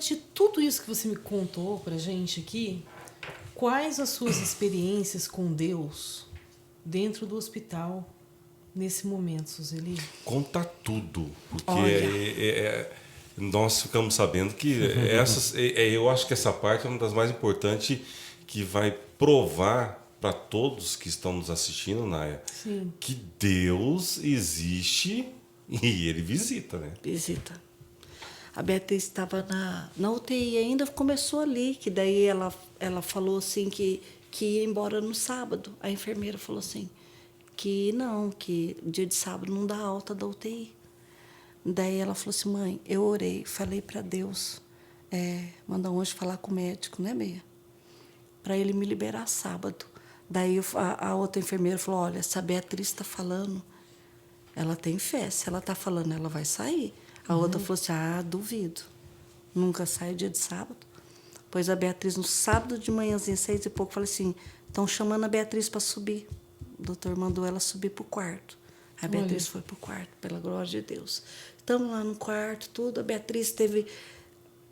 de tudo isso que você me contou pra gente aqui, quais as suas experiências com Deus dentro do hospital nesse momento, Suzeli? Conta tudo, porque Olha. nós ficamos sabendo que eu acho que essa parte é uma das mais importantes, que vai provar para todos que estão nos assistindo, Naya, Sim. que Deus existe e Ele visita, né? Visita. A Beatriz estava na UTI ainda, começou ali, que daí ela falou assim que ia embora no sábado. A enfermeira falou assim, que não, que dia de sábado não dá alta da UTI. Daí ela falou assim, mãe, eu orei, falei para Deus, manda um anjo falar com o médico, né, Meia? Para ele me liberar sábado. Daí a outra enfermeira falou, olha, se a Beatriz está falando, ela tem fé, se ela está falando, ela vai sair. A outra falou assim, duvido, nunca sai dia de sábado. Pois a Beatriz, no sábado de manhãzinha, 6 e pouco, falei assim, estão chamando a Beatriz para subir. O doutor mandou ela subir para o quarto. A Beatriz foi para o quarto, pela glória de Deus. Estamos lá no quarto, tudo. A Beatriz teve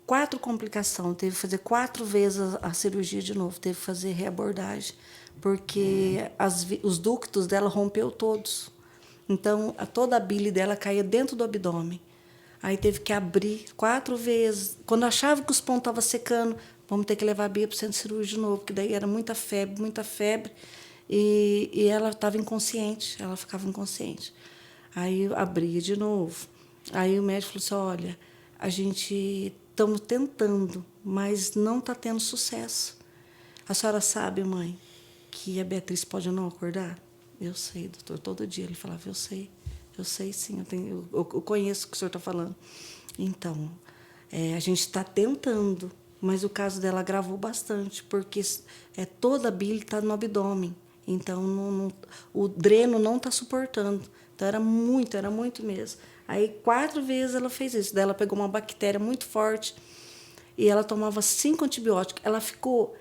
4 complicações, teve que fazer 4 vezes a cirurgia de novo, teve que fazer reabordagem, porque os ductos dela rompeu todos. Então, toda a bile dela caía dentro do abdômen. Aí teve que abrir 4 vezes. Quando achava que os pontos estavam secando, vamos ter que levar a Bia para o centro cirúrgico de novo, porque daí era muita febre. E ela estava inconsciente, ela ficava inconsciente. Aí abria de novo. Aí o médico falou assim, olha, a gente estamos tentando, mas não está tendo sucesso. A senhora sabe, mãe, que a Beatriz pode não acordar? Eu sei, doutor, todo dia ele falava, eu sei sim, eu conheço o que o senhor está falando. Então, a gente está tentando, mas o caso dela agravou bastante, porque toda a bile está no abdômen. Então, o dreno não está suportando. Então, era muito mesmo. Aí, 4 vezes ela fez isso. Daí ela pegou uma bactéria muito forte e ela tomava 5 antibióticos. Ela ficou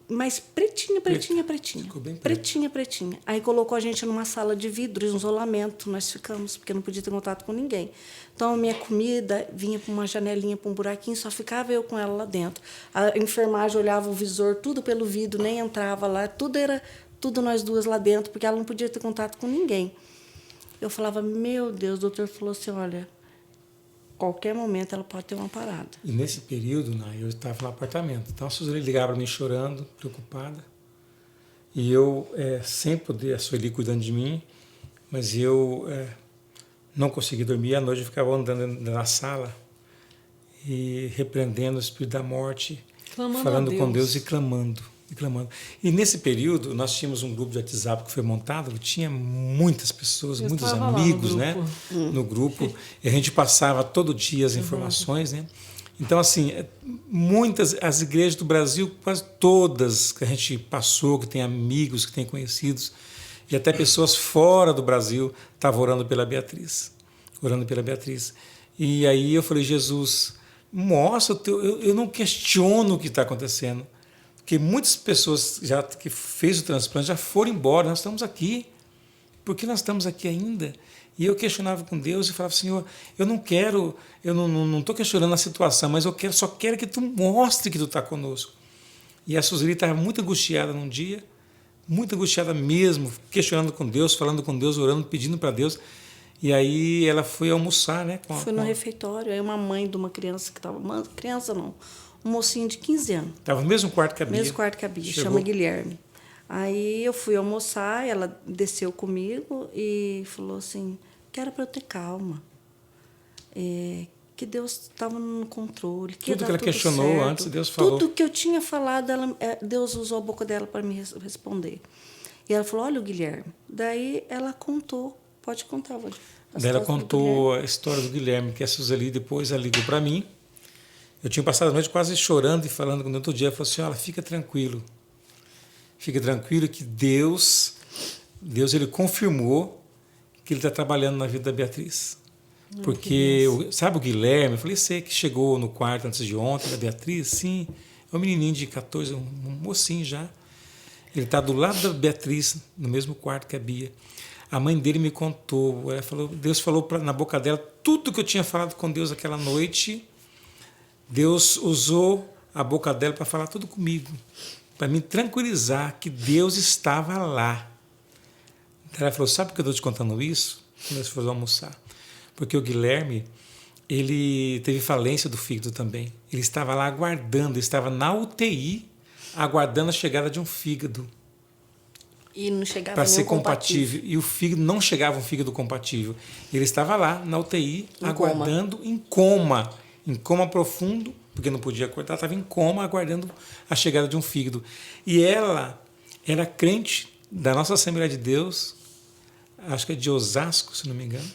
mais pretinha. Ficou bem pretinha. Aí colocou a gente numa sala de vidro, isolamento. Nós ficamos, porque não podia ter contato com ninguém. Então, a minha comida vinha por uma janelinha, por um buraquinho, só ficava eu com ela lá dentro. A enfermagem olhava o visor, tudo pelo vidro, nem entrava lá. Tudo nós duas lá dentro, porque ela não podia ter contato com ninguém. Eu falava, meu Deus, o doutor falou assim, olha, qualquer momento ela pode ter uma parada. E nesse período, eu estava no apartamento. Então a Suzeli ligava para mim chorando, preocupada. E eu, sem poder, a Sueli cuidando de mim, mas eu não conseguia dormir. À noite eu ficava andando na sala e repreendendo o espírito da morte, Clamando falando a Deus. com Deus e clamando. E nesse período, nós tínhamos um grupo de WhatsApp que foi montado, tinha muitas pessoas, muitos amigos, no grupo. E a gente passava todo dia as informações, né? Então, assim, as igrejas do Brasil, quase todas que a gente passou, que tem amigos, que tem conhecidos, e até pessoas fora do Brasil estavam orando pela Beatriz. E aí eu falei, Jesus, mostra, eu não questiono o que está acontecendo. Porque muitas pessoas já que fez o transplante já foram embora, nós estamos aqui. Por que nós estamos aqui ainda? E eu questionava com Deus e falava, Senhor, eu não quero, eu não estou questionando a situação, mas só quero que Tu mostre que Tu está conosco. E a Suzeli estava muito angustiada num dia, muito angustiada mesmo, questionando com Deus, falando com Deus, orando, pedindo para Deus. E aí ela foi almoçar, né? Foi no refeitório, aí uma mãe de uma criança que estava... Criança não, um mocinho de 15 anos. Estava no mesmo quarto que a Bia. Mesmo quarto que a Bia, chama Guilherme. Aí eu fui almoçar, ela desceu comigo e falou assim, que era para eu ter calma, que Deus estava no controle, que tudo que ela questionou certo. Antes, Deus falou. Tudo que eu tinha falado, Deus usou a boca dela para me responder. E ela falou, olha o Guilherme. Daí ela contou, pode contar, Valdir. Daí ela contou a história do Guilherme, que a Suzeli depois ela ligou para mim. Eu tinha passado a noite quase chorando e falando com o outro dia. Ela falou assim, olha, fica tranquilo que Deus ele confirmou que Ele está trabalhando na vida da Beatriz. Porque, sabe o Guilherme? Eu falei, sei que chegou no quarto antes de ontem, da Beatriz? Sim, é um menininho de 14, um mocinho já. Ele está do lado da Beatriz, no mesmo quarto que a Bia. A mãe dele me contou, Deus falou na boca dela tudo que eu tinha falado com Deus aquela noite. Deus usou a boca dela para falar tudo comigo, para me tranquilizar que Deus estava lá. Ela falou, sabe por que eu estou te contando isso? Quando nós fomos almoçar. Porque o Guilherme, ele teve falência do fígado também. Ele estava lá aguardando, estava na UTI, aguardando a chegada de um fígado. E não chegava Para nenhum ser compatível. E o fígado não chegava um fígado compatível. Ele estava lá na UTI, aguardando em coma profundo, porque não podia acordar, estava em coma, aguardando a chegada de um fígado. E ela era crente da nossa Assembleia de Deus, acho que é de Osasco, se não me engano.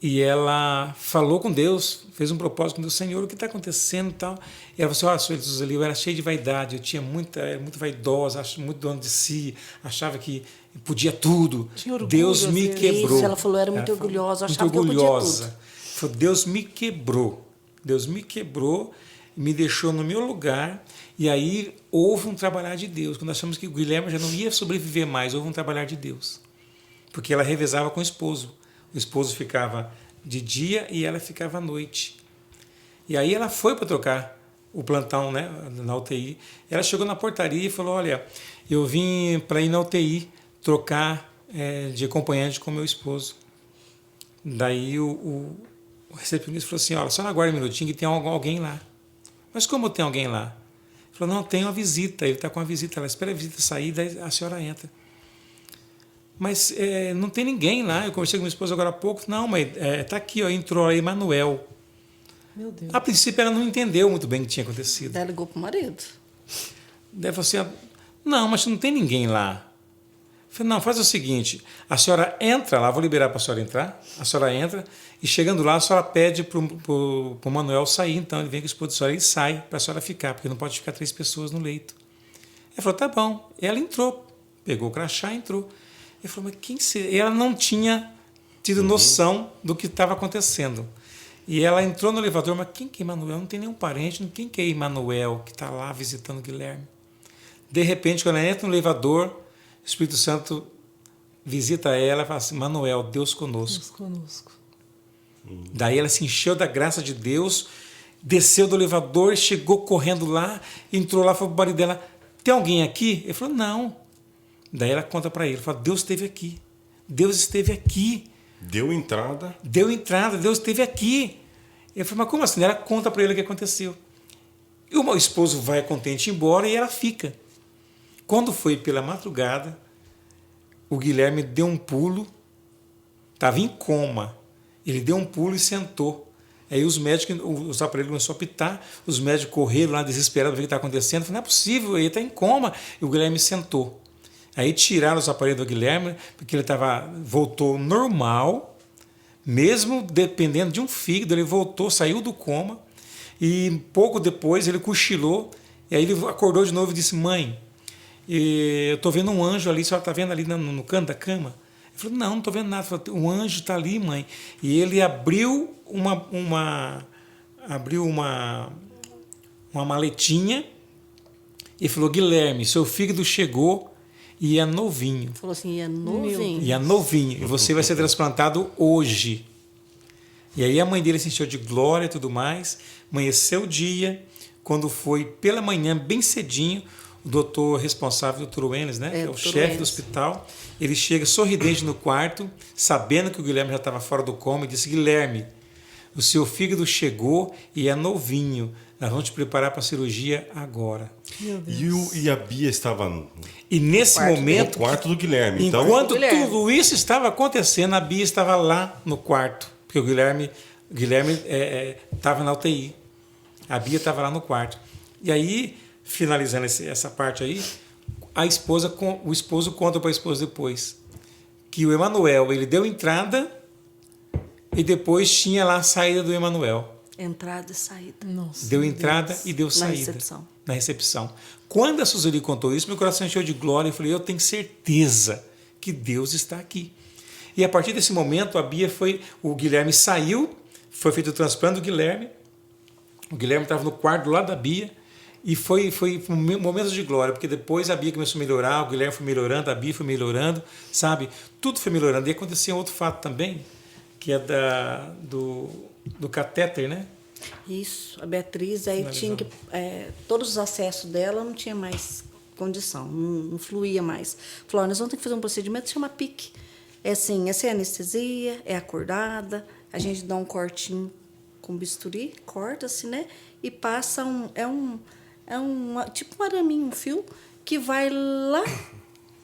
E ela falou com Deus, fez um propósito com Deus, Senhor, o que está acontecendo e tal. E ela falou assim, Jesus, ali, eu era cheia de vaidade, eu tinha era muito vaidosa, muito dono de si, achava que podia tudo. Tinha orgulho, Deus às me vezes. quebrou. Isso, ela falou, era muito orgulhosa, Muito achava que eu podia orgulhosa. tudo. Falou, Deus me quebrou. Deus me quebrou, me deixou no meu lugar. E aí houve um trabalhar de Deus. Quando achamos que o Guilherme já não ia sobreviver mais, houve um trabalhar de Deus. Porque ela revezava com o esposo. O esposo ficava de dia e ela ficava à noite. E aí ela foi para trocar o plantão, né, na UTI. Ela chegou na portaria e falou, olha, eu vim para ir na UTI trocar de acompanhante com meu esposo. Daí o recepcionista falou assim, olha, só aguarde um minutinho que tem alguém lá. Mas como tem alguém lá? Ele falou, não, tem uma visita, ele está com uma visita. Ela espera a visita sair, daí a senhora entra. Mas não tem ninguém lá. Eu conversei com minha esposa agora há pouco. Não, mas está aqui, ó, entrou aí Emanuel. Meu Deus. A princípio ela não entendeu muito bem o que tinha acontecido. Daí ligou pro marido. Daí falou assim, não, mas não tem ninguém lá. Eu falei, não, faz o seguinte, a senhora entra lá, vou liberar para a senhora entrar, a senhora entra, e chegando lá, a senhora pede para o Manuel sair, então ele vem com o esposo da senhora e sai para a senhora ficar, porque não pode ficar 3 pessoas no leito. Ele falou, tá bom. Ela entrou, pegou o crachá e entrou. Ele falou, mas quem seria? Ela não tinha tido noção do que estava acontecendo. E ela entrou no elevador, mas quem que é Emanuel? Não tem nenhum parente, quem que é Emanuel que está lá visitando o Guilherme? De repente, quando ela entra no elevador, o Espírito Santo visita ela e fala assim, Manuel, Deus conosco. Deus conosco. Daí ela se encheu da graça de Deus, desceu do elevador, chegou correndo lá, entrou lá, falou para o marido dela, tem alguém aqui? Ele falou, não. Daí ela conta para ele, fala, Deus esteve aqui. Deus esteve aqui. Deu entrada. Deu entrada, Deus esteve aqui. Ele falou, mas como assim? Ela conta para ele o que aconteceu. E o meu esposo vai contente embora e ela fica. Quando foi pela madrugada, o Guilherme deu um pulo, estava em coma. Ele deu um pulo e sentou. Aí os médicos, os aparelhos começaram a apitar, os médicos correram lá desesperados para ver o que está acontecendo. Falei, não é possível, ele está em coma. E o Guilherme sentou. Aí tiraram os aparelhos do Guilherme, porque ele voltou normal, mesmo dependendo de um fígado, ele voltou, saiu do coma, e pouco depois ele cochilou, e aí ele acordou de novo e disse, mãe, eu estou vendo um anjo ali, a senhora está vendo ali no canto da cama? Ele falou, não estou vendo nada. Falei, o anjo está ali, mãe. E ele abriu uma maletinha e falou, Guilherme, seu fígado chegou e é novinho. Falou assim, é novinho. E é novinho. E você vai ser transplantado hoje. E aí a mãe dele se encheu de glória e tudo mais. Amanheceu o dia, quando foi pela manhã, bem cedinho, o doutor responsável, o doutor Welles, né, que é o chefe do hospital, ele chega sorridente no quarto, sabendo que o Guilherme já estava fora do coma, e disse, Guilherme, o seu fígado chegou e é novinho. Nós vamos te preparar para a cirurgia agora. Meu Deus. E a Bia estava E nesse momento, no quarto do Guilherme. Então, enquanto Guilherme. tudo isso estava acontecendo, a Bia estava lá no quarto, porque o Guilherme estava na UTI. A Bia estava lá no quarto. E aí, finalizando essa parte aí, o esposo conta para a esposa depois que o Emanuel, ele deu entrada e depois tinha lá a saída do Emanuel. Entrada e saída. Nossa, Deu meu entrada Deus. e deu saída. recepção. Na recepção. Quando a Suzeli contou isso, meu coração encheu de glória. Eu falei, eu tenho certeza que Deus está aqui. E a partir desse momento, o Guilherme saiu, foi feito o transplante do Guilherme. O Guilherme estava no quarto do lado da Bia. E foi um momento de glória, porque depois a Bia começou a melhorar, o Guilherme foi melhorando, a Bia foi melhorando, sabe? Tudo foi melhorando. E acontecia um outro fato também, que é do catéter, né? Isso, a Beatriz, aí tinha que. Todos os acessos dela não tinha mais condição, não fluía mais. Falou: nós vamos ter que fazer um procedimento que chama PIC. É assim, é sem anestesia, é acordada, a gente dá um cortinho com bisturi, corta-se, né? E passa tipo um araminho, um fio, que vai lá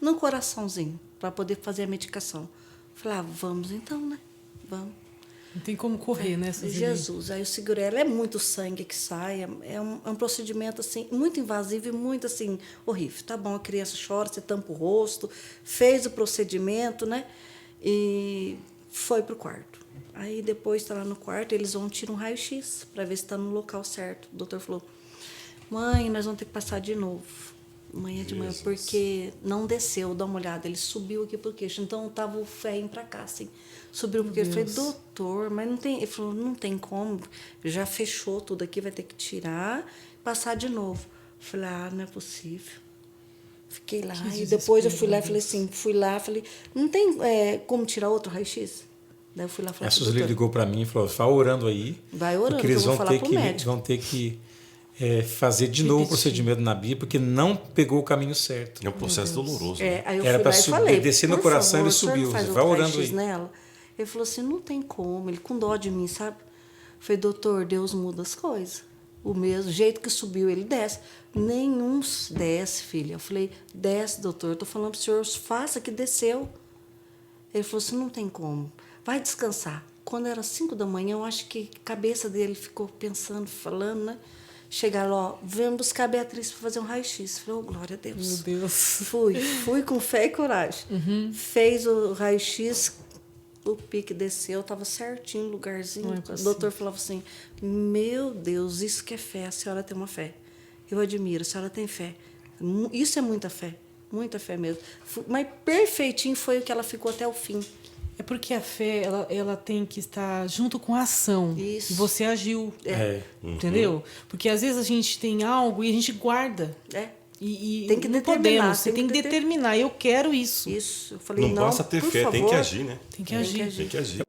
no coraçãozinho, para poder fazer a medicação. Falei: vamos então, né? Vamos. Não tem como correr, né, Suzeli? Jesus, aí eu segurei ela, é muito sangue que sai, é um procedimento assim, muito invasivo e muito assim, horrível. Tá bom, a criança chora, você tampa o rosto, fez o procedimento, né? E foi pro quarto. Aí depois está lá no quarto, eles vão tirar um raio-x para ver se está no local certo. O doutor falou: mãe, nós vamos ter que passar de novo. Amanhã de manhã, porque não desceu, dá uma olhada, ele subiu aqui pro queixo, então tava o ferrinho pra cá, assim. Subiu porque eu falei: doutor, mas não tem. Ele falou: não tem como, já fechou tudo aqui, vai ter que tirar, passar de novo. Eu falei: não é possível. Fiquei lá, e depois eu fui lá e falei assim, falei: não tem como tirar outro raio-x? Daí eu fui lá e falei: a Suzeli ligou para mim e falou: vai orando aí. Vai orando, porque eles que eu vou falar pro médico. vão ter que fazer de novo o procedimento na Bia, porque não pegou o caminho certo. É um processo doloroso. Aí eu Era fui para lá e falei: descer no coração, ele subiu. Faz Vai orando raio-x aí. nela. Ele falou assim: não tem como. Ele com dó de mim, sabe? Eu falei: doutor, Deus muda as coisas. O mesmo jeito que subiu, ele desce. Nenhum desce, filha. Eu falei: desce, doutor. Eu estou falando para o senhor, faça que desceu. Ele falou assim: não tem como. Vai descansar. Quando era 5 da manhã, eu acho que a cabeça dele ficou pensando, falando, né? Chegaram lá: ó, vamos buscar a Beatriz para fazer um raio-x. Falei: oh, glória a Deus. Meu Deus. Fui com fé e coragem. Fez o raio-x, o pique desceu, estava certinho, lugarzinho. O doutor falava assim: meu Deus, isso que é fé, a senhora tem uma fé. Eu admiro, a senhora tem fé. Isso é muita fé mesmo. Mas perfeitinho foi o que ela ficou até o fim. É porque a fé, ela tem que estar junto com a ação. Isso. E você agiu. Entendeu? Porque às vezes a gente tem algo e a gente guarda. E tem que não determinar. Podemos, você tem que determinar. Eu quero isso. Isso. Eu falei: não basta ter fé, favor, tem que agir, né? Tem que agir. Tem que agir.